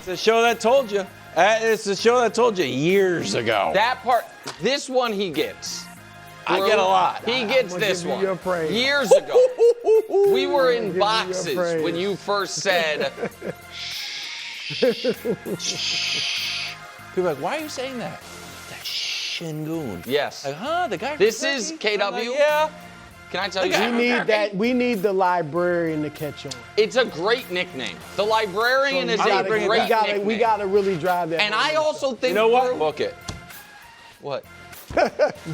the show that told you. It's the show that told you years ago. That part, this one he gets. I get a lot. He gets this one. Years ago. We were in boxes when you first said, People are like, why are you saying that? That Shingun. yes. Like, huh? The guy from This is Kentucky? KW. I'm like, yeah. Can I tell you? We need the librarian to catch on. It's a great nickname. The librarian is a great nickname. We gotta really drive that. And I also think. You know what? Book it. What?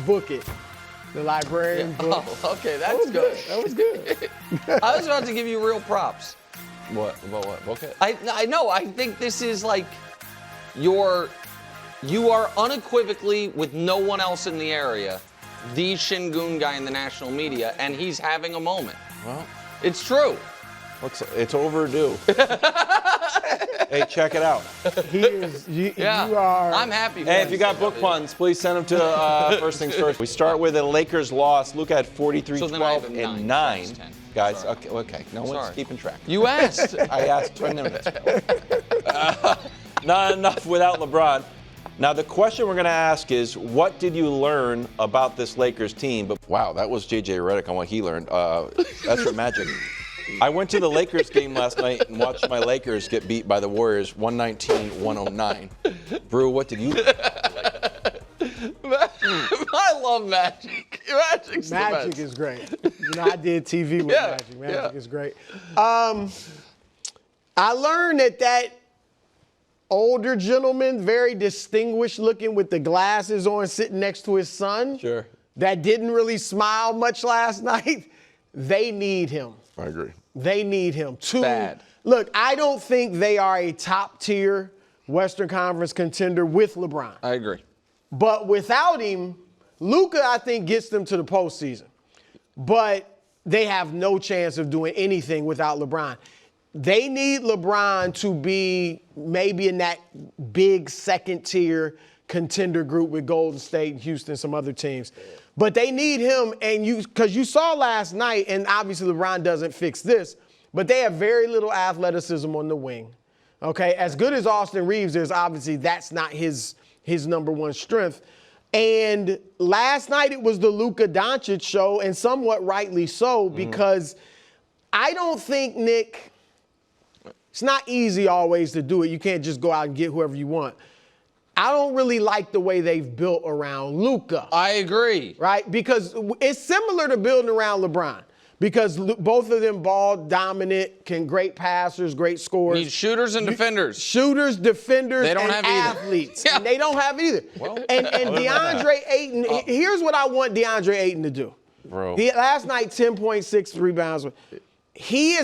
book it. The librarian book. Oh, okay, that's good. That was good. I was about to give you real props. What? About what? Book it? I know. I think this is like you are unequivocally, with no one else in the area, the Shingun guy in the national media, and he's having a moment. Well, It's true. it's overdue. Hey, check it out. He is. You are. I'm happy. Hey, if you got book puns, please send them to First Things First. We start with a Lakers loss. Look at 43, So then I have 12, a and 9. 9. 10. Guys, Sorry. okay. No one's Sorry. keeping track. You asked. I asked 20 minutes ago. Not enough without LeBron. Now, the question we're going to ask is, what did you learn about this Lakers team? But wow, that was J.J. Redick on what he learned. That's for Magic. I went to the Lakers game last night and watched my Lakers get beat by the Warriors 119-109. Brew, what did you learn? I love Magic. Magic's the Magic best. is great. I did TV with Magic. Magic is great. I learned that older gentleman, very distinguished looking with the glasses on, sitting next to his son. Sure. That didn't really smile much last night. They need him. I agree. They need him. Bad. Look, I don't think they are a top-tier Western Conference contender with LeBron. I agree. But without him, Luka, I think, gets them to the postseason. But they have no chance of doing anything without LeBron. They need LeBron to be maybe in that big second-tier contender group with Golden State, Houston, some other teams. But they need him, and because you saw last night, and obviously LeBron doesn't fix this, but they have very little athleticism on the wing. Okay, as good as Austin Reeves is, obviously that's not his number one strength. And last night it was the Luka Doncic show, and somewhat rightly so, because I don't think, Nick, it's not easy always to do it. You can't just go out and get whoever you want. I don't really like the way they've built around Luka. I agree. Right? Because it's similar to building around LeBron. Because both of them ball dominant, great passers, great scorers. Need shooters and defenders. Shooters, defenders, They don't and have either. athletes. Yeah. And they don't have either. Well, and DeAndre Ayton, here's what I want DeAndre Ayton to do. Bro. Last night, 10.6 rebounds. He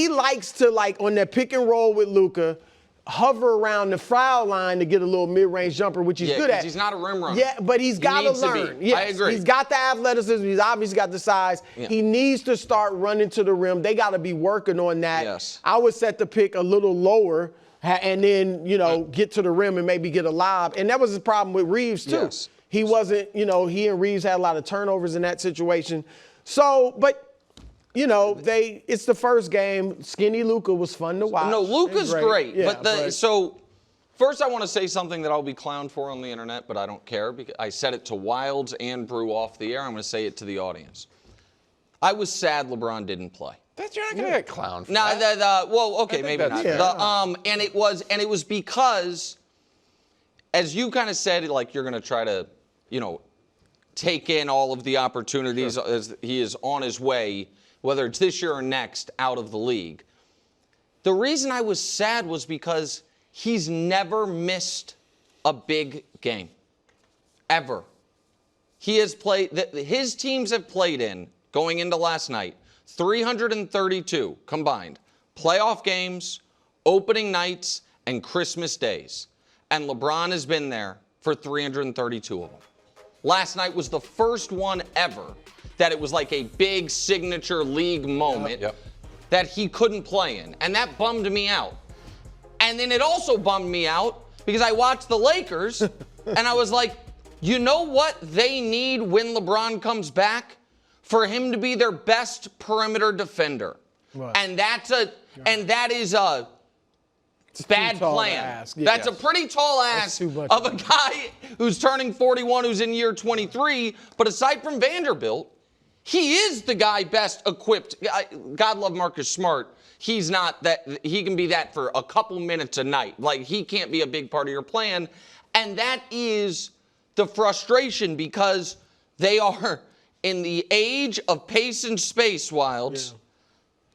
likes to, like, on that pick and roll with Luka, hover around the foul line to get a little mid-range jumper, which he's good at. He's not a rim runner. Yeah, but he's got to needs to learn. be. Yes, I agree. He's got the athleticism. He's obviously got the size. Yeah. He needs to start running to the rim. They got to be working on that. Yes. I would set the pick a little lower and then, get to the rim and maybe get a lob. And that was his problem with Reeves, too. Yes. He wasn't, he and Reeves had a lot of turnovers in that situation. So, but it's the first game. Skinny Luka was fun to watch. No, Luka's great. Yeah, so first I want to say something that I'll be clowned for on the internet, but I don't care because I said it to Wilds and Brew off the air. I'm going to say it to the audience. I was sad LeBron didn't play. That's you're not gonna get clowned for No, that. well, okay, maybe not. fair. And it was because, as you kind of said, like you're going to try to, take in all of the opportunities as he is on his way, whether it's this year or next, out of the league. The reason I was sad was because he's never missed a big game, ever. He has played, his teams have played in, going into last night, 332 combined playoff games, opening nights, and Christmas days. And LeBron has been there for 332 of them. Last night was the first one ever that it was like a big signature league moment that he couldn't play in. And that bummed me out. And then it also bummed me out because I watched the Lakers and I was like, you know what they need when LeBron comes back? For him to be their best perimeter defender. Right. And that is a bad tall to plan. ask. Yeah. That's a pretty tall ask too much of a guy who's turning 41, who's in year 23. But aside from Vanderbilt, he is the guy best equipped. God love Marcus Smart. He's not that. He can be that for a couple minutes a night. Like, he can't be a big part of your plan. And that is the frustration, because they are in the age of pace and space, Wilds. Yeah.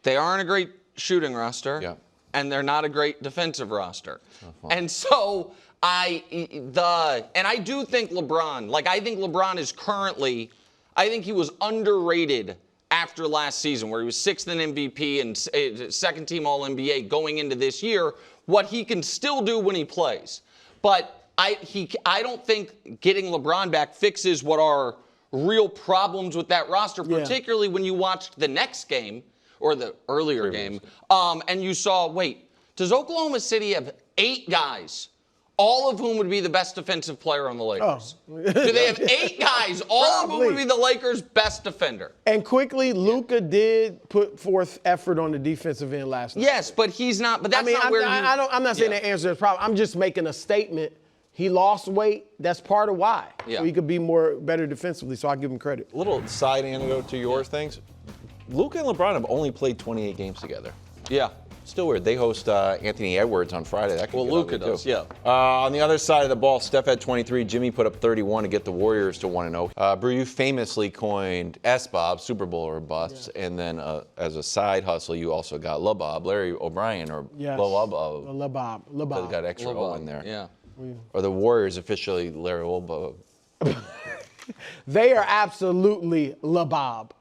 They aren't a great shooting roster. Yeah. And they're not a great defensive roster. And so I do think LeBron, I think LeBron is currently, I think he was underrated after last season, where he was 6th in MVP and second team All-NBA going into this year, what he can still do when he plays. But I don't think getting LeBron back fixes what are real problems with that roster, particularly when you watched the next game, or the earlier game, and you saw, wait, does Oklahoma City have 8 guys, all of whom would be the best defensive player on the Lakers? Oh. Do they have 8 guys, all of whom would be the Lakers' best defender? And quickly, Luka did put forth effort on the defensive end last night. Yes, but he's not, but that's not where I'm not saying that answers the problem. I'm just making a statement. He lost weight. That's part of why. So he could be better defensively, so I give him credit. A little side anecdote to your things. Luka and LeBron have only played 28 games together. Yeah. Still weird. They host Anthony Edwards on Friday. That could be Luka does, too. On the other side of the ball, Steph had 23. Jimmy put up 31 to get the Warriors to 1-0. Brew, you famously coined S-Bob, Super Bowl or bust, and then as a side hustle, you also got LeBob, Larry O'Brien, or LeBob. LeBob. Got extra O in there. Yeah. Or the Warriors officially Larry LeBob. They are absolutely LeBob.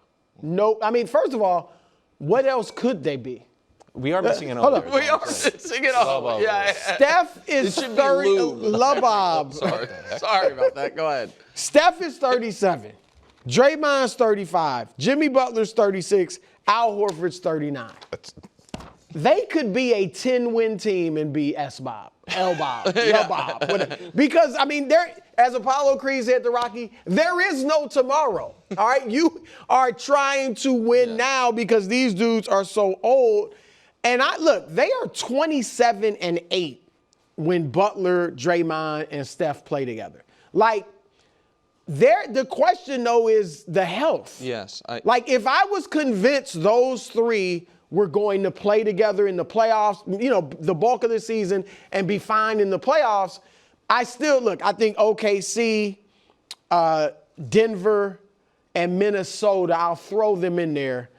No, I mean, first of all, what else could they be? We are missing an hold O. on. We are missing an O. Yeah. Steph is 30. LeBob. Sorry about that. Go ahead. Steph is 37. Draymond's 35. Jimmy Butler's 36. Al Horford's 39. They could be a 10-win team and be S-Bob, L-Bob, LeBob. Whatever. Because, I mean, as Apollo Creed said to Rocky, there is no tomorrow. All right? You are trying to win now because these dudes are so old. And look, they are 27-8 when Butler, Draymond, and Steph play together. The question, though, is the health. Yes. If I was convinced those three were going to play together in the playoffs, the bulk of the season, and be fine in the playoffs, I think OKC, Denver, and Minnesota, I'll throw them in there,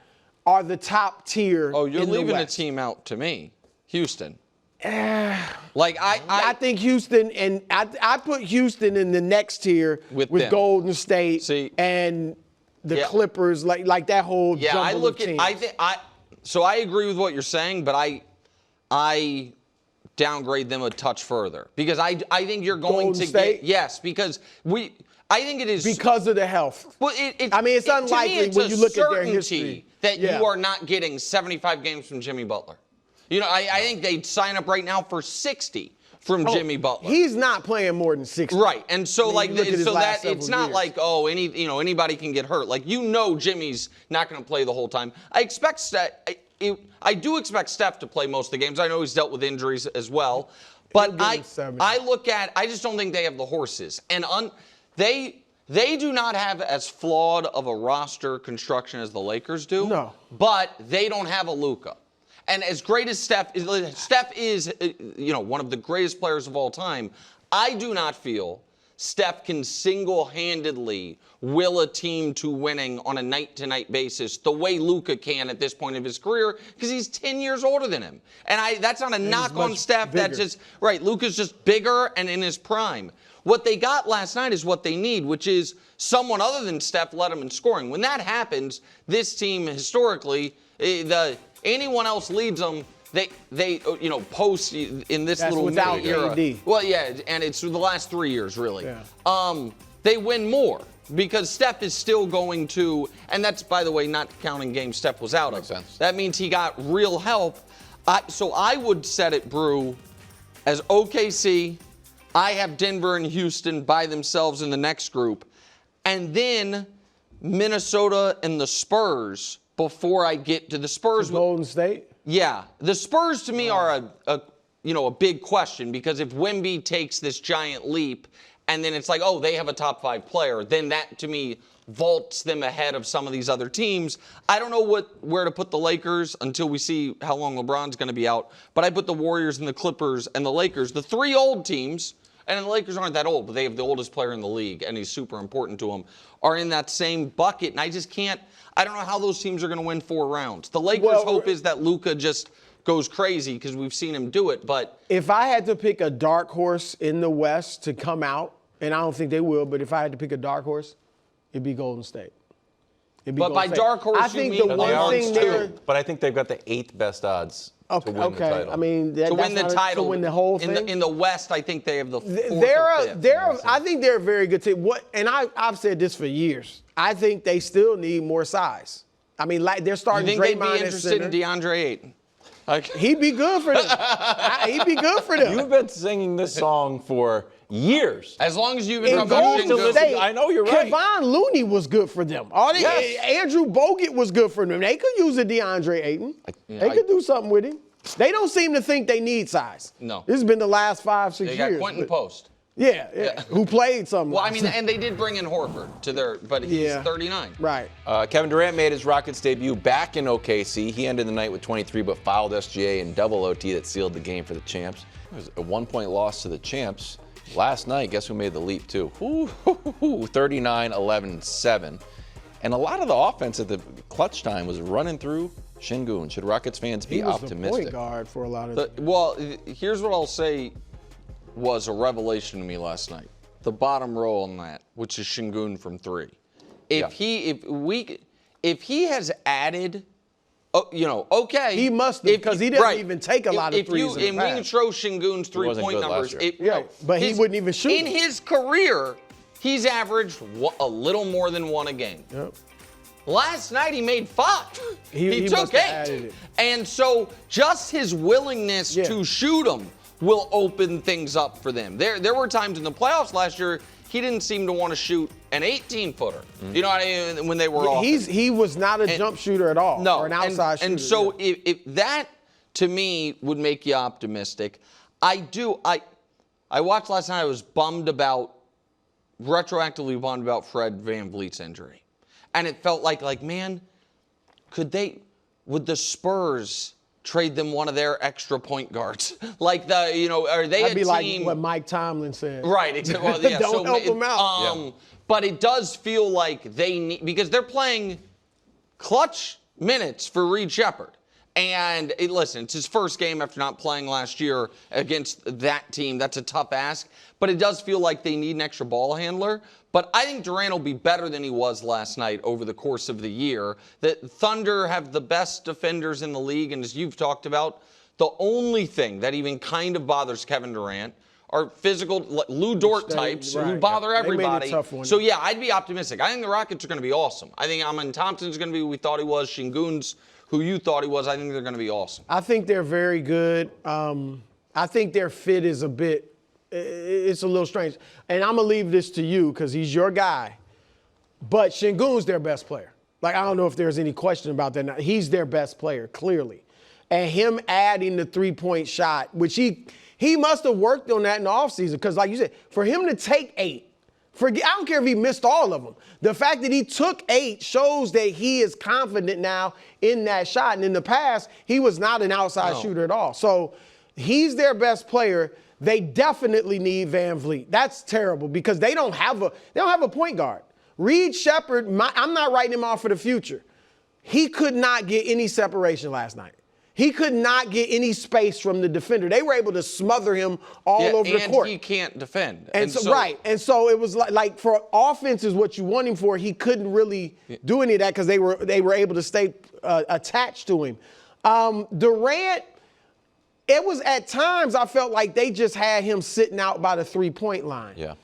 are the top tier. Oh, you're in the leaving a West. team out to me. Houston. I think Houston, and I put Houston in the next tier with Golden State and the Clippers, like that whole jumble of teams. So I agree with what you're saying, but I downgrade them a touch further because I think you're going Golden to State? because I think it is because of the health. Well, it's unlikely when you look at their history that you are not getting 75 games from Jimmy Butler. I think they'd sign up right now for 60 from Jimmy Butler. He's not playing more than 60. Right. And so it's not like, anybody can get hurt. Jimmy's not going to play the whole time. I do expect Steph to play most of the games. I know he's dealt with injuries as well. But I just don't think they have the horses. And they do not have as flawed of a roster construction as the Lakers do. No. But they don't have a Luka. And as great as Steph is, one of the greatest players of all time, I do not feel Steph can single-handedly will a team to winning on a night-to-night basis the way Luka can at this point of his career because he's 10 years older than him. And that's not a knock on Steph. Bigger. That's just, right, Luka's just bigger and in his prime. What they got last night is what they need, which is someone other than Steph led them in scoring. When that happens, this team historically, anyone else leads them, they post in this That's little without era. AD. Well, yeah, and it's the last 3 years, really. Yeah. They win more because Steph is still going to, and that's, by the way, not counting games Steph was out of. Makes sense. That means he got real help. So I would set it, Brew, as OKC. I have Denver and Houston by themselves in the next group. And then Minnesota and the Spurs before I get to the Spurs. Golden State? Yeah. The Spurs to me are a big question, because if Wemby takes this giant leap and then it's like, oh, they have a top 5 player, then that to me vaults them ahead of some of these other teams. I don't know where to put the Lakers until we see how long LeBron's going to be out, but I put the Warriors and the Clippers and the Lakers, the 3 old teams, and the Lakers aren't that old, but they have the oldest player in the league, and he's super important to them, are in that same bucket, and I don't know how those teams are going to win 4 rounds. The Lakers' hope is that Luka just goes crazy because we've seen him do it, but... If I had to pick a dark horse in the West to come out, and I don't think they will, but if I had to pick a dark horse, it'd be Golden State. But by dark horse, I think the one thing there... But I think they've got the 8th best odds to win the title. I mean, to win the title, to win the whole thing. In the West, I think they have the 4th I think they're a very good team. I've said this for years. I think they still need more size. I mean, like they're starting. You think they'd be interested in DeAndre Ayton? He'd be good for them. He'd be good for them. You've been singing this song for years. As long as you've been Golden State, I know you're right. Kevon Looney was good for them. Andrew Bogut was good for them. They could use a DeAndre Ayton. They could do something with him. They don't seem to think they need size. No. This has been the last 5-6 years. They got Quentin Post. Yeah. Who played something. Well, I mean, and they did bring in Horford but he's 39. Right. Kevin Durant made his Rockets debut back in OKC. He ended the night with 23, but fouled SGA in double OT that sealed the game for the champs. It was a 1-point loss to the champs. Last night, guess who made the leap too? 39-11-7. And a lot of the offense at the clutch time was running through Şengün. Should Rockets fans be optimistic? He was the point guard for a lot of Well, here's what I'll say was a revelation to me last night. The bottom row on that, which is Şengün from 3. If he has added, okay. He must have, because he didn't even take a lot of threes in the And past. we can show Şengün's 3-point numbers. But he wouldn't even shoot In them. his career, he's averaged a little more than 1 a game. Yep. Last night he made 5. He took must have added 8. it. And so just his willingness to shoot them will open things up for them. There were times in the playoffs last year he didn't seem to want to shoot an 18-footer. You know what I mean? When they were off. He was not a jump shooter at all. No, or an outside shooter. And so if that to me would make you optimistic. I watched last night. I was retroactively bummed about Fred VanVleet's injury. And it felt like, man, would the Spurs trade them one of their extra point guards? Are they That'd a be team? Like what Mike Tomlin said. Right. Well, yeah, Don't help them out. But it does feel like they need, because they're playing clutch minutes for Reed Shepherd. And listen, it's his first game after not playing last year against that team. That's a tough ask. But it does feel like they need an extra ball handler. But I think Durant will be better than he was last night over the course of the year. The Thunder have the best defenders in the league. And as you've talked about, the only thing that even kind of bothers Kevin Durant are physical Lou Dort types who bother everybody. So, yeah, I'd be optimistic. I think the Rockets are going to be awesome. I think Amen Thompson's going to be who we thought he was. Şengün's who you thought he was. I think they're going to be awesome. I think they're very good. I think their fit is it's a little strange. And I'm going to leave this to you because he's your guy. But Şengün's their best player. I don't know if there's any question about that. Now, he's their best player, clearly. And him adding the 3-point shot, which he must have worked on that in the offseason because, like you said, for him to take 8, I don't care if he missed all of them. The fact that he took 8 shows that he is confident now in that shot. And in the past, he was not an outside shooter at all. So he's their best player. They definitely need VanVleet. That's terrible because they don't have a point guard. Reed Shepherd, I'm not writing him off for the future. He could not get any separation last night. He could not get any space from the defender. They were able to smother him all over the court. And he can't defend. And so it was like for offense is what you want him for. He couldn't really do any of that because they were able to stay attached to him. Durant, it was at times I felt like they just had him sitting out by the 3-point line. Yeah.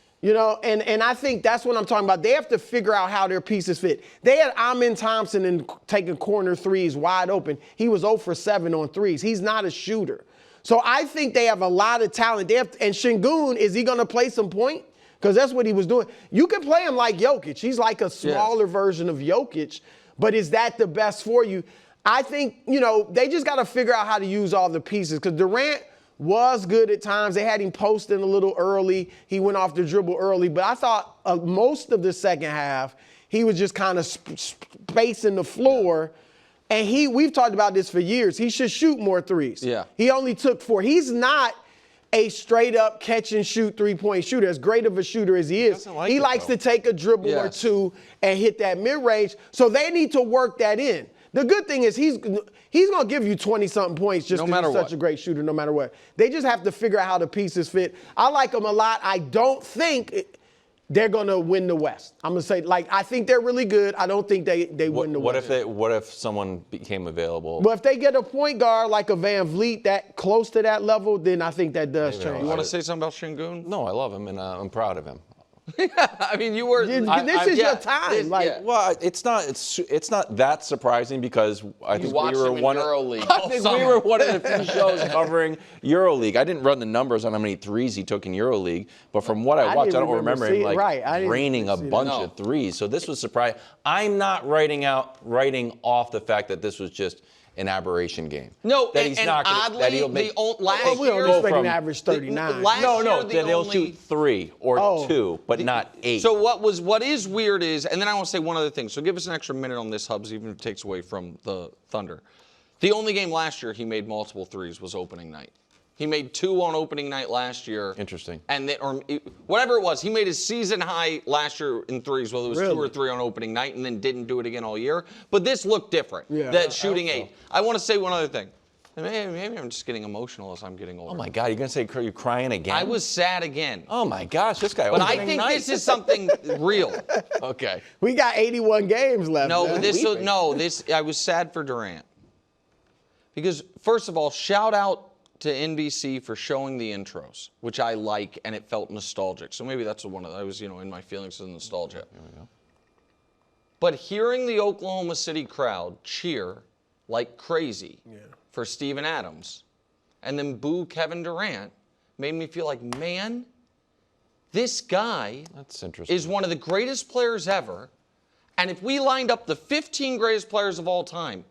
And I think that's what I'm talking about. They have to figure out how their pieces fit. They had Amen Thompson and taking corner threes wide open. He was 0 for 7 on threes. He's not a shooter. So I think they have a lot of talent. And Şengün, is he going to play some point? Because that's what he was doing. You can play him like Jokic. He's like a smaller version of Jokic. But is that the best for you? I think, they just got to figure out how to use all the pieces. Because Durant was good at times. They had him posting a little early. He went off the dribble early. But I thought most of the second half, he was just kind of spacing the floor. And we've talked about this for years. He should shoot more threes. Yeah. He only took 4. He's not a straight-up catch-and-shoot three-point shooter, as great of a shooter as he is. Like he likes to take a dribble or two and hit that mid-range. So they need to work that in. The good thing is he's going to give you 20-something points just because he's such a great shooter no matter what. They just have to figure out how the pieces fit. I like him a lot. I don't think they're going to win the West. I'm going to say, I think they're really good. I don't think they win the West. What if someone became available? Well, if they get a point guard like a Van Vliet that close to that level, then I think that does change. You want to say something about Şengün? No, I love him, and I'm proud of him. I mean, you were. This is your time. Well, it's not that surprising because I think we were one of the few shows covering EuroLeague. I didn't run the numbers on how many threes he took in EuroLeague, but from what I watched, I don't remember him raining a bunch of threes. So this was surprising. I'm not writing off the fact that this was just an aberration game. No, that he's not gonna, that he'll make. Last year, we don't expect an average 39. They'll shoot 3 or 2, but not 8. So what is weird is, and then I want to say one other thing. So give us an extra minute on this, Hubs, even if it takes away from the Thunder. The only game last year he made multiple threes was opening night. He made 2 on opening night last year. Interesting. And whatever it was, he made his season high last year in threes, whether it was 2 or 3 on opening night, and then didn't do it again all year. But this looked different. Yeah, that shooting 8. I want to say one other thing. Maybe I'm just getting emotional as I'm getting older. Oh my God, you're gonna say you're crying again? I was sad again. Oh my gosh, this guy. But I think this is something real. Okay. We got 81 games left. No, I was sad for Durant. Because first of all, shout out to NBC for showing the intros, which I like, and it felt nostalgic. So maybe that's I was, in my feelings of nostalgia. There we go. But hearing the Oklahoma City crowd cheer like crazy for Steven Adams and then boo Kevin Durant made me feel like, man, this guy is one of the greatest players ever. And if we lined up the 15 greatest players of all time,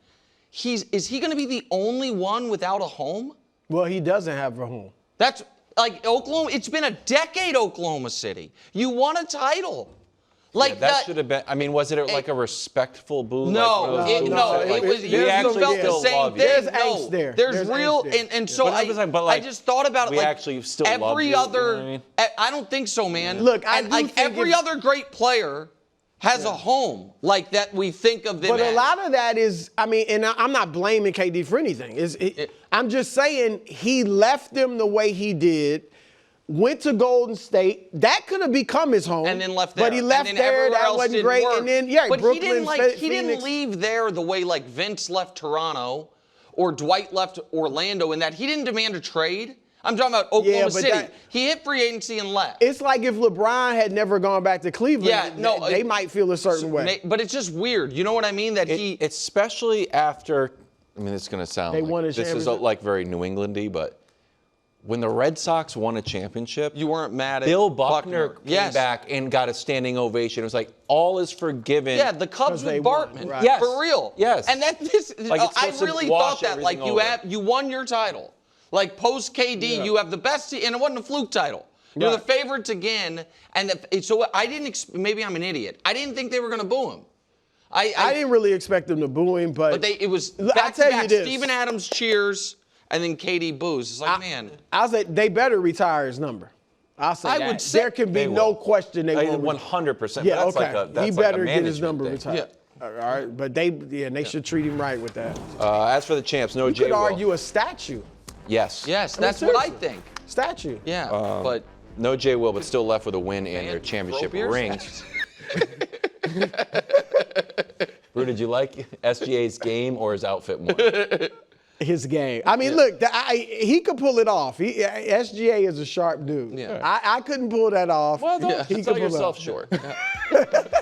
is he going to be the only one without a home? Well, he doesn't have a home. That's like Oklahoma. It's been a decade, Oklahoma City. You won a title. That should have been. I mean, was it like a respectful boo? No, it was. You felt the same thing. There's angst there. There's real, and so I just thought about it. We actually still love you. Every other. I don't think so, man. Look, every other great player has a home like that we think of them But as. a lot of that is, and I'm not blaming KD for anything. I'm just saying he left them the way he did, went to Golden State. That could have become his home. And then left there. But he left there. That wasn't great. Work. And then, but Brooklyn, he didn't leave there the way like Vince left Toronto or Dwight left Orlando in that he didn't demand a trade. I'm talking about Oklahoma City. He hit free agency and left. It's like if LeBron had never gone back to Cleveland, they might feel a certain way. But it's just weird. You know what I mean? That especially after, it's going to sound this is like very New England-y, but when the Red Sox won a championship, you weren't mad at Bill Buckner came back and got a standing ovation. It was like all is forgiven. Yeah, the Cubs with Bartman. Right. Yes. For real. Yes. And I really thought that you won your title. Like post KD, you have the best team, and it wasn't a fluke title. You're the favorites again, and so I didn't. Maybe I'm an idiot. I didn't think they were going to boo him. I didn't really expect them to boo him, but it was back to back. Steven Adams cheers, and then KD boos. It's like, man. I'll say they better retire his number. I'll say that. Would say there can be no question they will. 100%. Yeah, okay. He better get his number retired. Yeah. All right, but they should treat him right with that. As for the champs, no J. You could argue a statue. Yes. Yes, that's what I think. Statue. Yeah, but no J. Will, but still left with a win and their championship rings. Brew, did you like SGA's game or his outfit more? His game. Look, he could pull it off. SGA is a sharp dude. Yeah. I couldn't pull that off. Well, don't sell yourself short.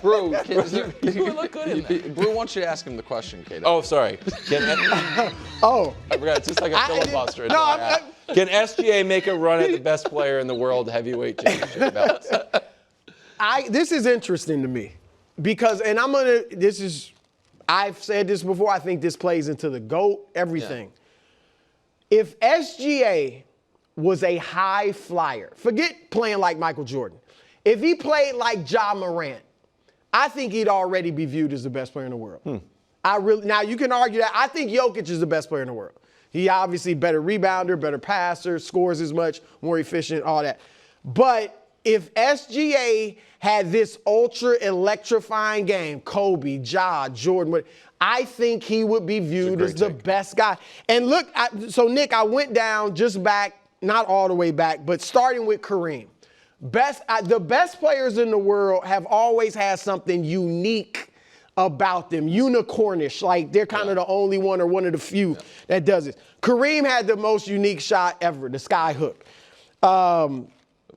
Brew, you look good in that. Brew wants you to ask him the question, Kato. Oh, sorry. I forgot. It's just like a filibuster. Can SGA make a run at the best player in the world heavyweight championship belts? This is interesting to me because, I've said this before, I think this plays into the GOAT, everything. Yeah. If SGA was a high flyer. Forget playing like Michael Jordan. If he played like Ja Morant, I think he'd already be viewed as the best player in the world. Now, you can argue that. I think Jokic is the best player in the world. He obviously better rebounder, better passer, scores as much, more efficient, all that. But if SGA had this ultra electrifying game, Kobe, Ja, Jordan, I think he would be viewed as the best guy. And look, so Nick, I went down just back, not all the way back, but starting with Kareem. The best players in the world have always had something unique about them, unicornish, like they're kind of the only one or one of the few that does it. Kareem had the most unique shot ever, the sky hook.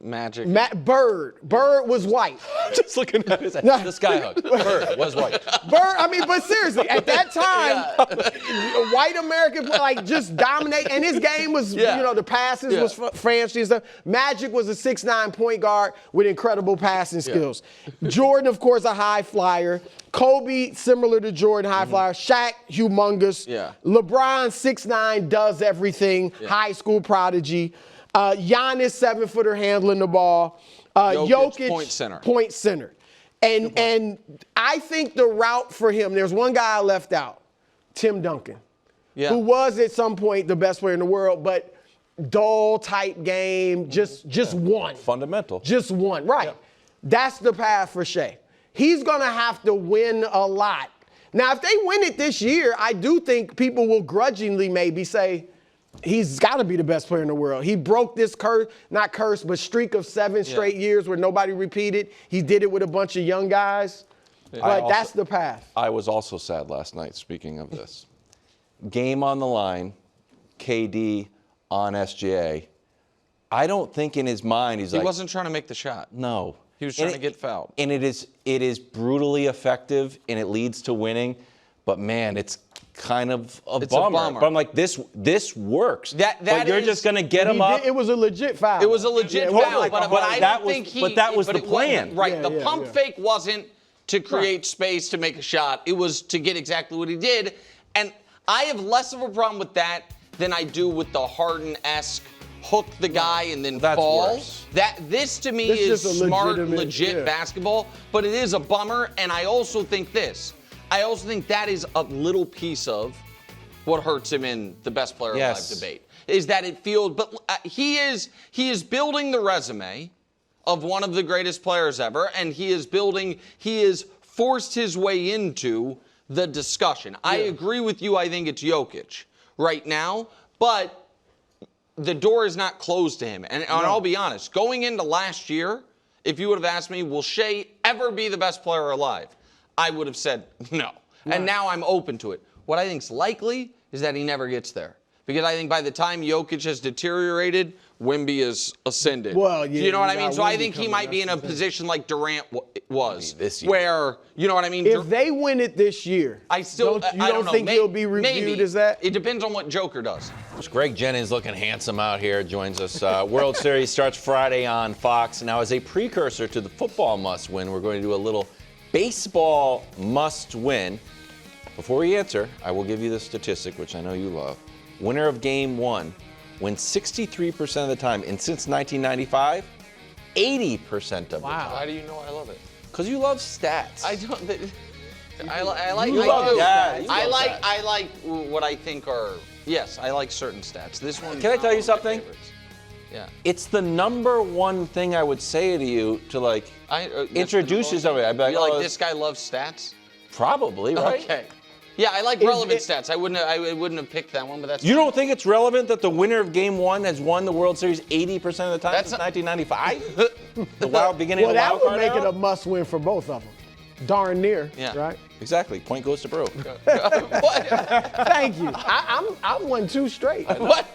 Magic. Bird was white. Just looking at his the sky hook. Bird was white. But seriously, at that time, white American like just dominate, and his game was, the passes was fancy and stuff. Magic was a 6'9" point guard with incredible passing skills. Jordan, of course, a high flyer. Kobe, similar to Jordan, high flyer. Shaq, humongous. LeBron, 6'9", does everything. High school prodigy. Giannis, 7-footer, handling the ball. Jokic, point center. And I think the route for him, there's one guy I left out, Tim Duncan, who was at some point the best player in the world, but dull type game, just one. Fundamental. Just one, right. Yeah. That's the path for Shea. He's going to have to win a lot. Now, if they win it this year, I do think people will grudgingly maybe say, he's got to be the best player in the world. He broke this but streak of 7 straight years where nobody repeated. He did it with a bunch of young guys. But that's the path. I was also sad last night, speaking of this. Game on the line, KD on SGA. I don't think in his mind he wasn't trying to make the shot. No. He was trying to get fouled. And it is brutally effective, and it leads to winning. But, man, it's kind of a bummer. But I'm like, this works. But you're just going to get him up. It was a legit foul. It was a legit foul, but I don't think he... But that was the plan. Right, the pump fake wasn't to create space to make a shot. It was to get exactly what he did. And I have less of a problem with that than I do with the Harden-esque hook the guy and then fall. Worse. This to me is smart, legit basketball, but it is a bummer. And I also think that is a little piece of what hurts him in the best player alive debate. Is that it feels, but he is building the resume of one of the greatest players ever, and he is forced his way into the discussion. I agree with you. I think it's Jokic right now, but the door is not closed to him. And I'll be honest, going into last year, if you would have asked me, will Shea ever be the best player alive? I would have said no. Right. And now I'm open to it. What I think is likely is that he never gets there. Because I think by the time Jokic has deteriorated, Wemby is ascended. Well, you know what I mean? So I think he might be in a position like Durant was, this year. Where, you know what I mean? If they win it this year, I don't think he'll be reviewed as that? It depends on what Joker does. Greg Jennings, looking handsome out here, joins us. World Series starts Friday on Fox. Now, as a precursor to the football must-win, we're going to do a little baseball must-win. Before we answer, I will give you the statistic, which I know you love. Winner of Game 1 wins 63% of the time. And since 1995, 80% of the time. Why do you know I love it? Because you love stats. I don't. I like. You love stats. I like what I think are. Yes, I like certain stats. This one. Can I tell you something? Yeah. It's the number one thing I would say to you to introduce you to somebody. I'd be like, like this guy loves stats? Probably, right? Okay. Yeah, I like relevant stats. I wouldn't have picked that one, but that's. You don't think it's relevant that the winner of Game 1 has won the World Series 80% of the time since 1995? The beginning of the wild card that would make it a must-win for both of them. Darn near, right? Exactly. Point goes to Brew. What? Thank you. I won 2 straight. What?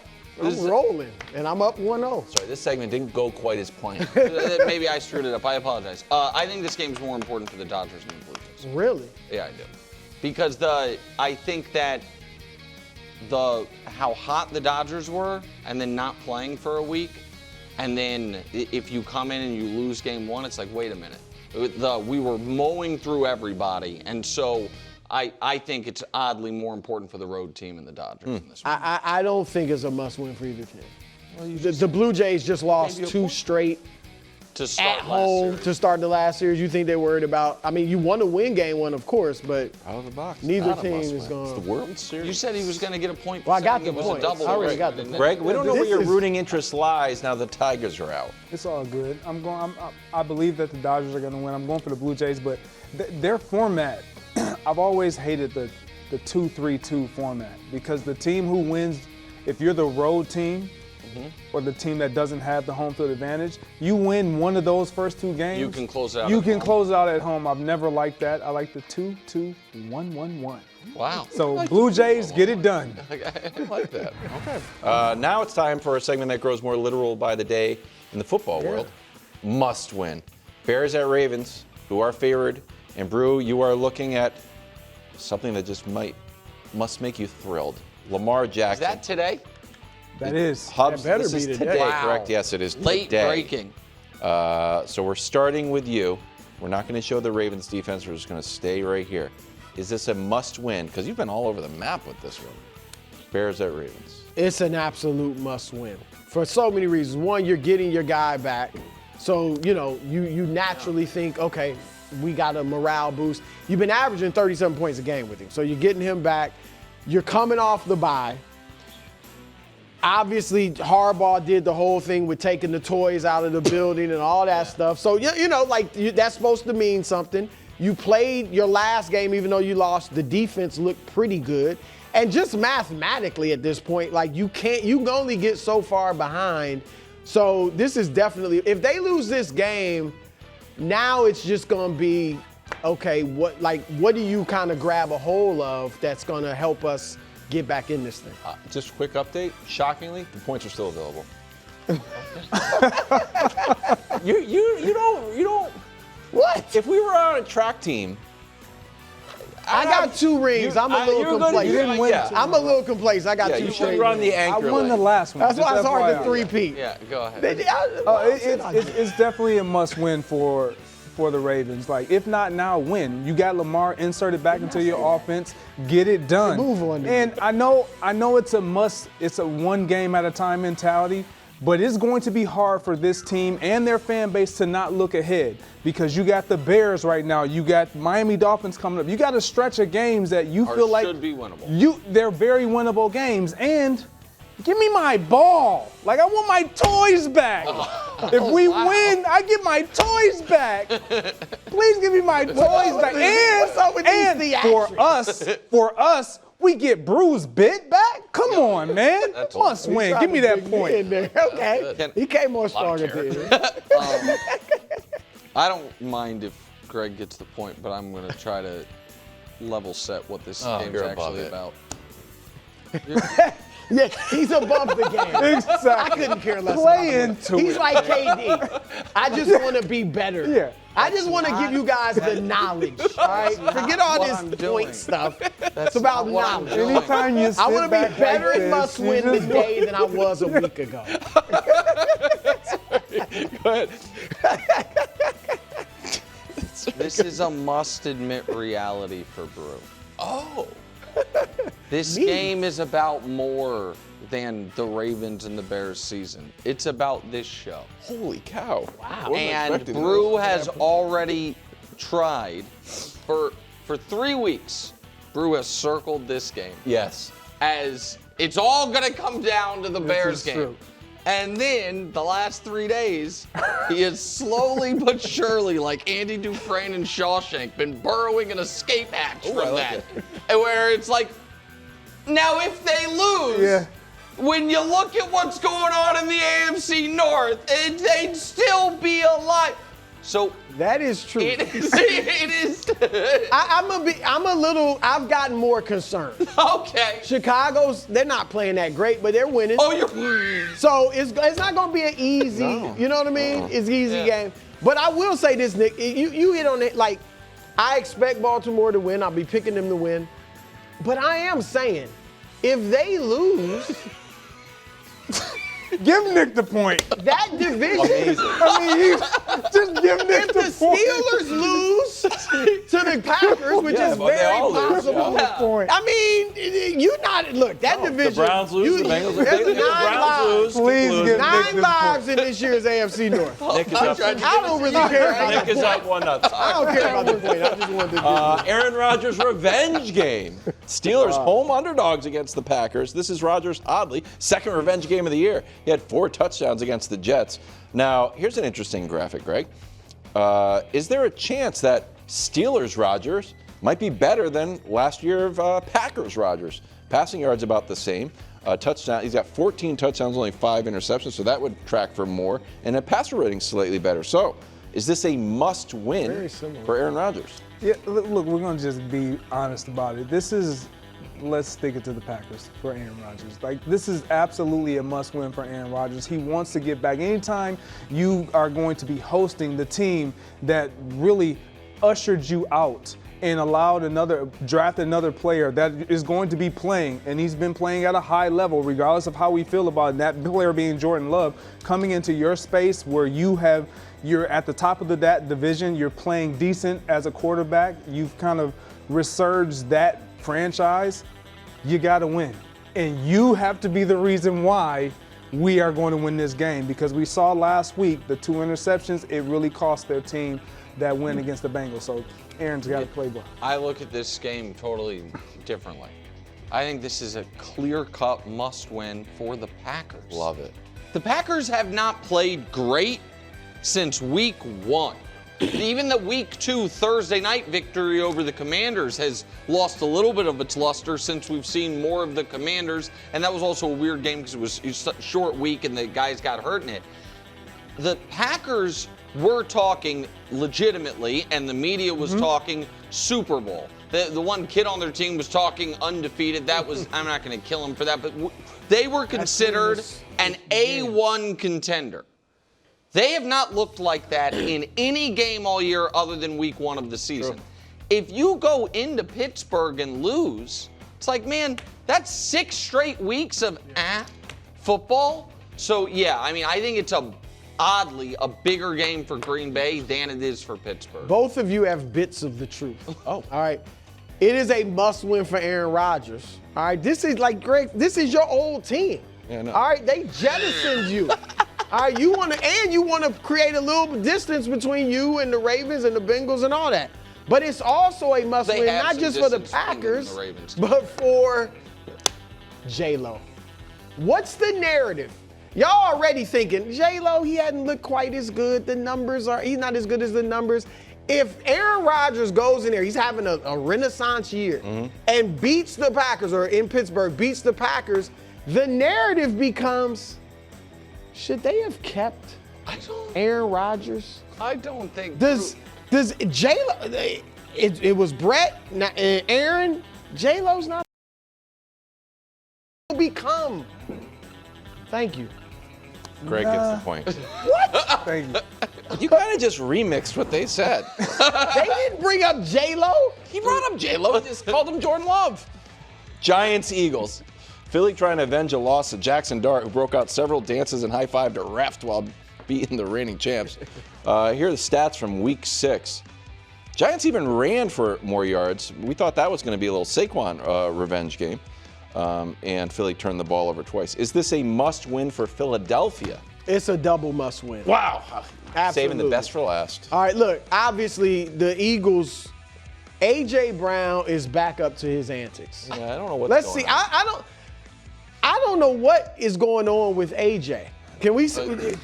I'm rolling, and I'm up 1-0. Sorry, this segment didn't go quite as planned. Maybe I screwed it up. I apologize. I think this game's more important for the Dodgers than the Blue Jays. Really? Yeah, I do. Because I think that how hot the Dodgers were, and then not playing for a week, and then if you come in and you lose Game 1, it's like, wait a minute. We were mowing through everybody, and so I think it's oddly more important for the road team and the Dodgers in this one. I don't think it's a must-win for either team. The Blue Jays just lost 2 straight to start at home to start the last series. You think they're worried about? I mean, you want to win game 1, of course, but Out of the box. neither Not a team must is win. going. It's the World Series. You said he was going to get a point. Well, I got saying the it was point. a double. I already got the point. Greg, we don't know where This your is- rooting interest lies now the Tigers are out. It's all good. I believe that the Dodgers are going to win. I'm going for the Blue Jays, but their format, I've always hated the 2-3-2 format because the team who wins, if you're the road team or the team that doesn't have the home field advantage, you win one of those first 2 games. You can close it out. You at can home. close it out at home. I've never liked that. I like the 2-2-1-1-1. Wow. So Blue Jays, get it done. I like that. Okay. Now it's time for a segment that grows more literal by the day in the football world. Must win. Bears at Ravens, who are favored. And Brew, you are looking at something that just must make you thrilled. Lamar Is Jackson. that today? That is. Hubs, That better this be is today. today, Wow. correct? Yes, it is Late today. breaking. So we're starting with you. We're not going to show the Ravens defense. We're just going to stay right here. Is this a must-win? Because you've been all over the map with this one. Bears at Ravens. It's an absolute must-win for so many reasons. One, you're getting your guy back, so you naturally think, okay, we got a morale boost. You've been averaging 37 points a game with him, so you're getting him back. You're coming off the bye. Obviously, Harbaugh did the whole thing with taking the toys out of the building and all that stuff. So, that's supposed to mean something. You played your last game, even though you lost, the defense looked pretty good. And just mathematically at this point, you can only get so far behind. So this is definitely, if they lose this game, now it's just going to be, okay, what do you kind of grab a hold of that's going to help us get back in this thing? Just a quick update. Shockingly, the points are still available. You don't. What? If we were on a track team, I got 2 rings. I'm a little complacent. I'm a little complacent. I got 2 you straight should run the rings. I anchor. won the lane. last one. That's why Just it's hard to FYI. three-peat. Yeah, go ahead. It's definitely a must-win for the Ravens. If not now, win. You got Lamar inserted back into your offense. Get it done. Move on. And I know it's a must. It's a one game at a time mentality. But it's going to be hard for this team and their fan base to not look ahead because you got the Bears right now. You got Miami Dolphins coming up. You got a stretch of games that you feel like should be winnable. They're very winnable games. And give me my ball. I want my toys back. If we win, I get my toys back. Please give me my toys back. What's up with these For us, we get Bruce bit back? Come on, man. Must win. Give me that point. Okay. He came more stronger than you. I don't mind if Greg gets the point, but I'm going to try to level set what this game's you're above actually it. about. Yeah, he's above the game. Exactly. I couldn't care less. Play about into He's it. like KD. I just want to be better. Yeah. I just want to give you guys the knowledge. All right. Forget all what I'm this doing. point stuff. It's about not what I'm knowledge. doing. Anytime you sit I want to back be better like and this, must you win just today than I was a week ago. Go ahead. This is a must-admit reality for Brew. Oh. This game is about more than the Ravens and the Bears season. It's about this show. Holy cow. Wow. And Brew has already tried for 3 weeks. Brew has circled this game Yes. as it's all going to come down to the Bears is game. true. And then the last 3 days, he has slowly but surely, like Andy Dufresne and Shawshank, been burrowing an escape hatch I from like that. it. And where it's like, now if they lose, Yeah. when you look at what's going on in the AFC North, they'd still be alive. So That is true. it is. I've gotten more concerned. Okay. Chicago's, they're not playing that great, but they're winning. Oh, you're. So it's not going to be an easy, you know what I mean? It's an easy game. But I will say this, Nick, you hit on it. I expect Baltimore to win. I'll be picking them to win. But I am saying, if they lose, Give Nick the point. that division, I mean, Just give Nick If the Steelers lose to the Packers, which is but they very all lose, possible. yeah. point. I mean, you not look that division. The Browns lose, the Bengals there's the 9 Browns lose. lives. Please conclude. give 9 Nick this lives in this year's AFC North. Nick is up. I don't really care about Nick the is up 1-0. I don't care about the point. I just wanted to give Aaron Rodgers' revenge game. Steelers home underdogs against the Packers. This is Rodgers, oddly, second revenge game of the year. He had 4 touchdowns against the Jets. Now, here's an interesting graphic, Greg. Is there a chance that Steelers Rodgers might be better than last year of Packers Rodgers? Passing yards about the same. Touchdown. He's got 14 touchdowns, only 5 interceptions, so that would track for more. And a passer rating slightly better. So, is this a must-win for Aaron Rodgers? Yeah, look, we're going to just be honest about it. This is, let's stick it to the Packers for Aaron Rodgers. Like, this is absolutely a must-win for Aaron Rodgers. He wants to get back. Anytime you are going to be hosting the team that really ushered you out and drafted another player that is going to be playing, and he's been playing at a high level, regardless of how we feel about it, that player being Jordan Love, coming into your space where you're at the top of that division, you're playing decent as a quarterback, you've kind of resurged that franchise, you got to win. And you have to be the reason why we are going to win this game, because we saw last week the 2 interceptions, it really cost their team that win against the Bengals. So Aaron's got to play well. I look at this game totally differently. I think this is a clear-cut must-win for the Packers. Love it. The Packers have not played great since week 1. Even the week 2 Thursday night victory over the Commanders has lost a little bit of its luster since we've seen more of the Commanders. And that was also a weird game because it was a short week and the guys got hurt in it. The Packers were talking legitimately, and the media was talking Super Bowl. The one kid on their team was talking undefeated. That was, I'm not going to kill him for that, but they were considered an A1 contender. They have not looked like that in any game all year other than week 1 of the season. True. If you go into Pittsburgh and lose, it's like, man, that's 6 straight weeks of football. So, yeah, I mean, I think it's oddly a bigger game for Green Bay than it is for Pittsburgh. Both of you have bits of the truth. Oh. All right. It is a must-win for Aaron Rodgers. All right. This is like, Greg, this is your old team. Yeah, I know. All right. They jettisoned you. All right. You want to create a little distance between you and the Ravens and the Bengals and all that. But it's also a must-win, not just for the Packers, but for J-Lo. What's the narrative? Y'all already thinking, J-Lo, he hadn't looked quite as good. He's not as good as the numbers. If Aaron Rodgers goes in there, he's having a renaissance year and beats the Packers, or in Pittsburgh, beats the Packers, the narrative becomes, should they have kept Aaron Rodgers? I don't think. Does J-Lo, it was Brett, Aaron, J-Lo's not become. Thank you. Greg gets the point. What? Thank you. You kind of just remixed what they said. They didn't bring up J-Lo. He brought up J-Lo. He just called him Jordan Love. Giants, Eagles. Philly trying to avenge a loss to Jackson Dart, who broke out several dances and high-fived a ref while beating the reigning champs. Here are the stats from Week 6. Giants even ran for more yards. We thought that was going to be a little Saquon revenge game. And Philly turned the ball over twice. Is this a must-win for Philadelphia? It's a double must-win. Wow. Absolutely. Saving the best for last. All right, look, obviously the Eagles, A.J. Brown is back up to his antics. Yeah, I don't know what's Let's going see. on. I don't know what is going on with A.J. Can we see?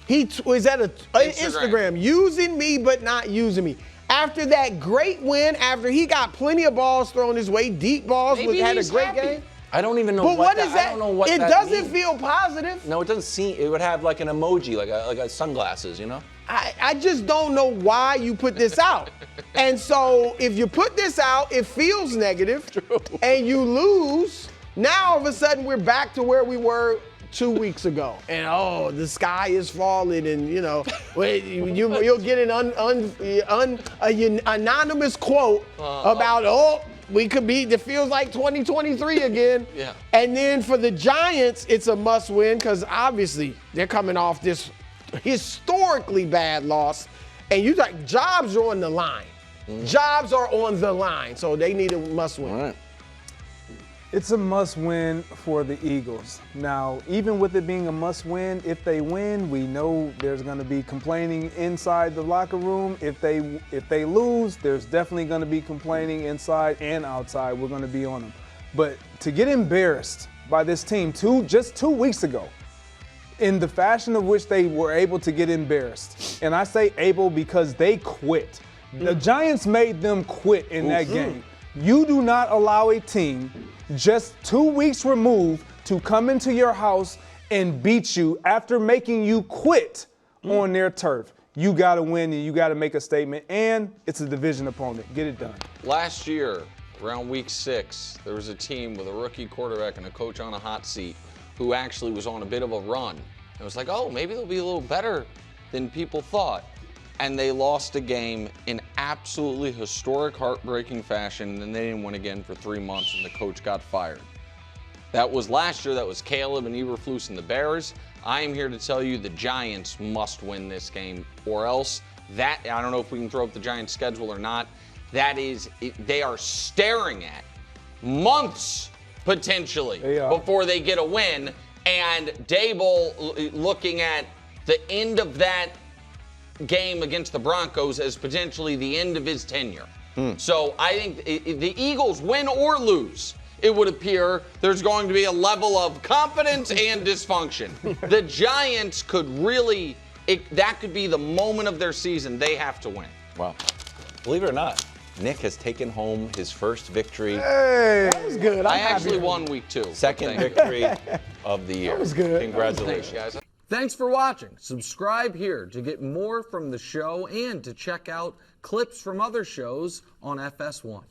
He was at Instagram using me but not using me. After that great win, after he got plenty of balls thrown his way, deep balls, had a great game. I don't even know But what is that? I don't know what it that doesn't means. feel positive. No, it doesn't seem. It would have like an emoji, like a sunglasses, you know? I just don't know why you put this out. And so if you put this out, it feels negative. True. And you lose. Now all of a sudden we're back to where we were 2 weeks ago. And the sky is falling, and you'll get an anonymous quote about it feels like 2023 again. Yeah. And then for the Giants, it's a must-win because obviously they're coming off this historically bad loss, and you like jobs are on the line. Jobs are on the line, so they need a must-win. All right. It's a must-win for the Eagles. Now, even with it being a must-win, if they win, we know there's going to be complaining inside the locker room. If they lose, there's definitely going to be complaining inside and outside. We're going to be on them. But to get embarrassed by this team just 2 weeks ago, in the fashion of which they were able to get embarrassed, and I say able because they quit. The Giants made them quit in that game. You do not allow a team just 2 weeks removed to come into your house and beat you after making you quit on their turf. You got to win and you got to make a statement, and it's a division opponent. Get it done. Last year, around week 6, there was a team with a rookie quarterback and a coach on a hot seat who actually was on a bit of a run. It was like, oh, maybe they'll be a little better than people thought. And they lost a game in absolutely historic, heartbreaking fashion, and they didn't win again for 3 months, and the coach got fired. That was last year. That was Caleb and Eberflus and the Bears. I am here to tell you the Giants must win this game, or else I don't know if we can throw up the Giants' schedule or not. They are staring at months, potentially, before they get a win, and Dable looking at the end of that game against the Broncos as potentially the end of his tenure. So I think the Eagles, win or lose, it would appear there's going to be a level of confidence and dysfunction. The Giants could really, that could be the moment of their season. They have to win. Wow. Believe it or not, Nick has taken home his first victory. Hey, that was good. I actually won week 2. Second victory of the year. That was good. Congratulations. Thanks, guys. Thanks for watching. Subscribe here to get more from the show and to check out clips from other shows on FS1.